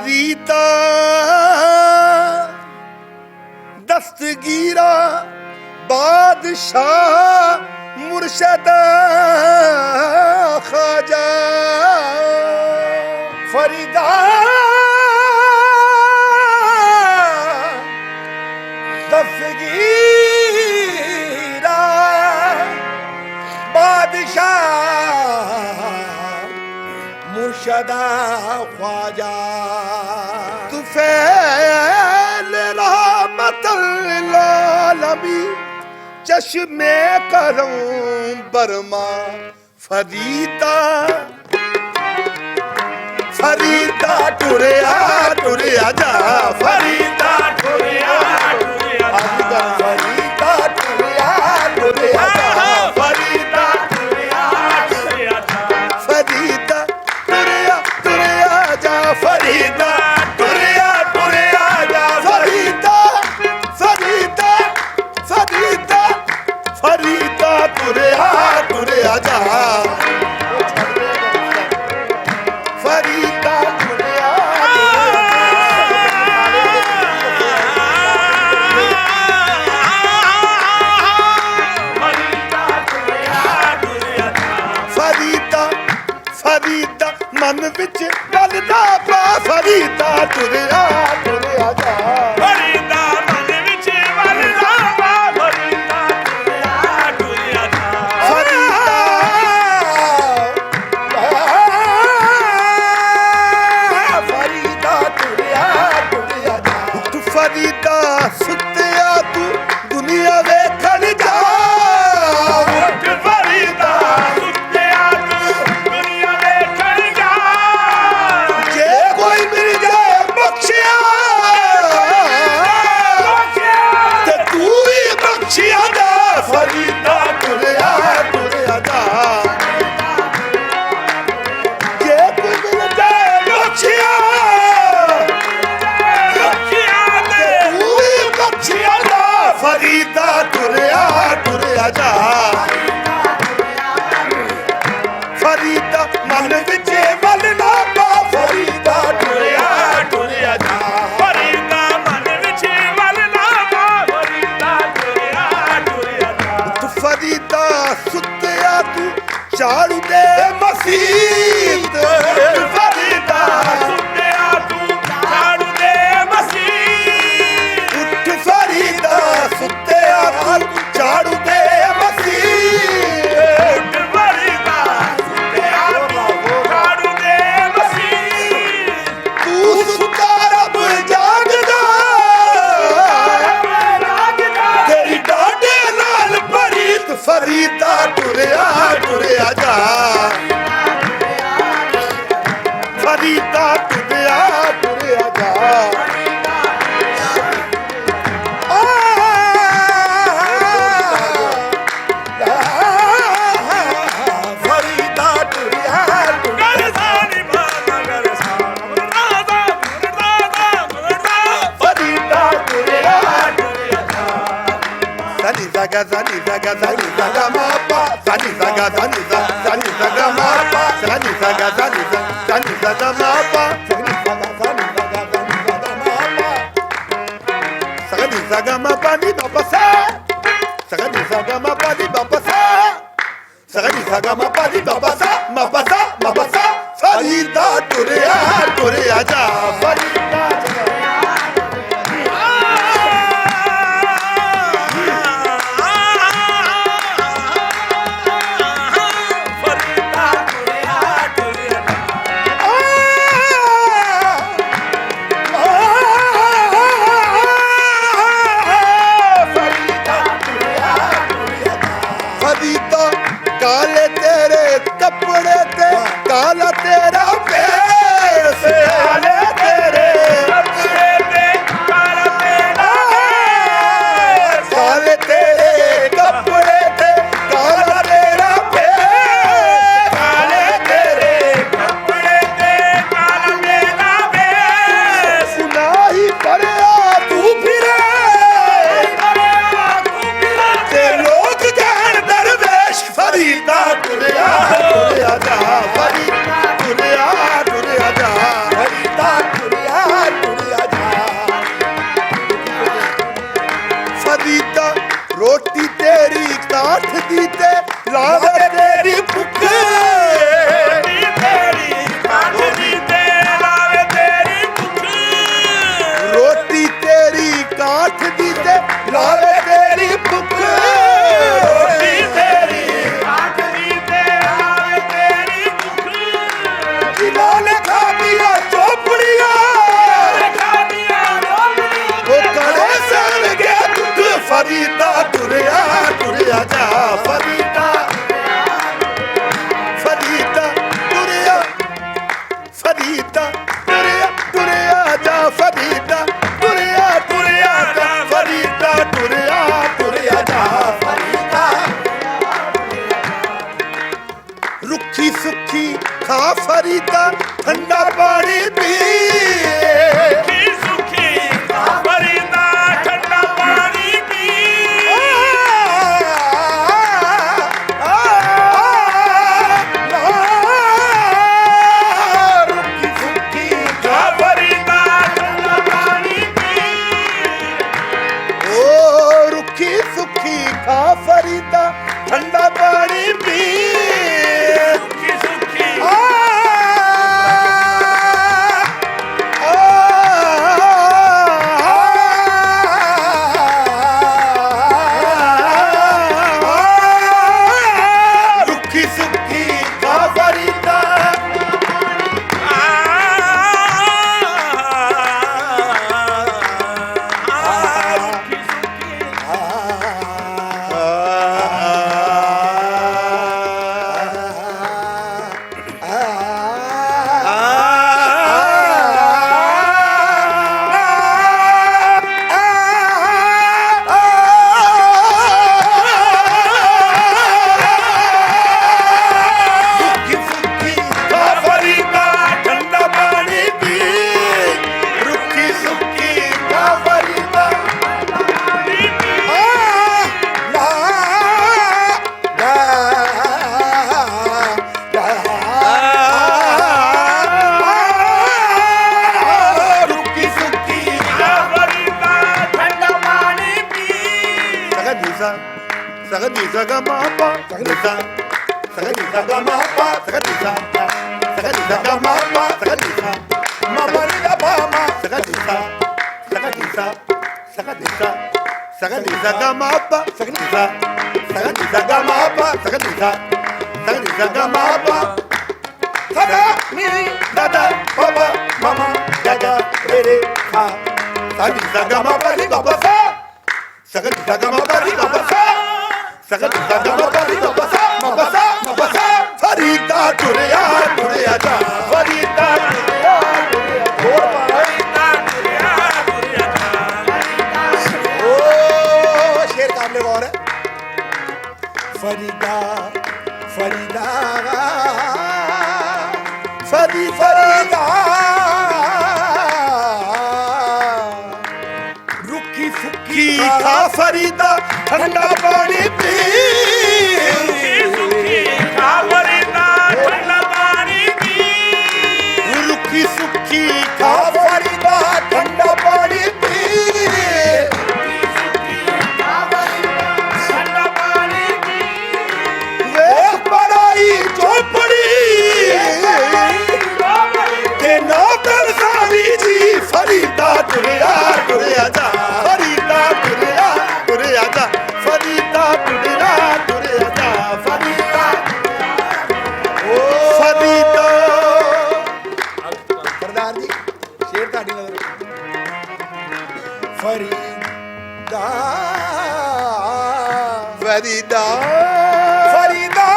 फरीदा दस्तगीरा बादशाह मुर्शद ख्वाजा फरीदा दस्तगीरा बादशाह मुर्शद ख्वाजा तू फैल रहमतुल आलमीन चश्मे करम बरमा फरीदा फरीदा टुरिया टुरिया जा फरीदा टुरिया टुरिया फरीदा टुरिया टुरिया जा फरीदा टुरिया टुरिया जा फरीदा टुरिया टुरिया जा फरीदा टुरिया टुरिया जा फरीदा फरीदा फरीदा फरीदा टुरिया टुरिया जा फरीदा टुरिया फरीदा फरीदा मन विच गलदा पा फरीदा टुरिया टुरिया जा फरीदा मन विच गलदा पा फरीदा टुरिया टुरिया जा फरीदा फरीदा टुरिया टुरिया जा तू फरीदा सुत्या तू दुनिया वेखण जा फरीदा सुत्या तू दुनिया वेखण जा जे कोई मिल जाए बख्शिया ते तू ही बख्शिया जा फरीदा टुरिया टुरिया जा जे कोई मिल जाए बख्शिया ते तू ही बख्शिया जा फरीदा टुरिया टुरिया जा फरीदा मन विच वलना पा फरीदा टुरिया टुरिया जा फरीदा मन विच वलना पा फरीदा टुरिया टुरिया जा तू फरीदा सुत्या तू झाड़ू दे मसीत फरीदा सुत्या तू झाड़ू दे मसीत उठ फरीदा सुत्या तू झाड़ू दे मसीत उठ फरीदा सुत्या तू झाड़ू दे मसीत तू सुता रब जागदा तेरी डाडे नाल परीत फरीदा टुरिया टुरिया जा फरीदा टुरिया टुरिया जा Farida टुरिया Farida टुरिया Sani zaga sani zaga sani zaga mapa sani zaga sani zaga sani zaga mapa sani zaga sani zaga mapa sani zaga sani zaga mapa sani zaga mapa ni baba sa sani zaga mapa ni baba sa sani zaga mapa ni baba sa Farida टुरिया टुरिया जा Farida काले तेरे कपड़े ते काला तेरा face काले तेरे कपड़े ते काला तेरा फेस काले तेरे कपड़े ते काला तेरा फेस काले तेरे कपड़े ते काला तेरा फेस सुनाई पड़या तू फिरे ते लोग जान दरवेश फरीदा टुरिया टुरिया जा फरीदा टुरिया टुरिया जा फरीदा टुरिया रुखी सुखी खा फरीदा ठंडा पानी पी सुखी फरीदा ठंडा पानी पी रुखी सुखी फरीदा ठंडा पानी पी ओ रुखी सुखी खा फरीदा ठंडा पानी पी सुखी रुखी सुखी खा फरीदा रुखी सुखी खा फरीदा ठंडा पानी पी रुखी सुखी खा फरीदा रुखी सुखी फरीदा ठंडा पानी पी सगदीसा सगदीसा गा मापा सगदीसा सगदीसा गा मापा सगदीसा सगदीसा गा मापा सगदीसा मामा रे गा मामा सगदीसा सगदीसा सगदीसा सगदीसा गा मापा सगदीसा सगदीसा गा मापा सगदीसा सगदीसा गा मापा सगा नी दादा बाबा मामा दादा रे हा सगदीसा गा मापा रे बाबा सा सगदीसा गा मापा रे बाबा सा सगदीसा गा मापा रे बाबा सा बाबा सा फरीदा टुरिया टुरिया जा फरीदा टुरिया फरीदा टुरिया ओ शेर काबले गौर है फरीदा फरीदा फरीदा रुखी सुखी खा फरीदा ठंडा पानी पी सुखी फरीदा ठंडा पानी पी रुखी सुखी खा फरीदा ठंडा पानी पी ठंडा पानी पी वे बड़ाई चौपड़ी के नौकर सावी जी फरीदा टुरिया टुरिया जा फरीदा टुरिया टुरिया जा फरीदा टुरिया टुरिया जा फरीदा ओ फरीदा सरदार जी शेर ताड़ी नजर फरीदा फरीदा फरीदा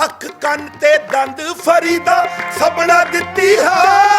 ਅੱਖ ਕੰਨ ਤੇ ਦੰਦ ਫਰੀਦਾ ਸਪਨਾ ਦਿੱਤੀ ਹੈ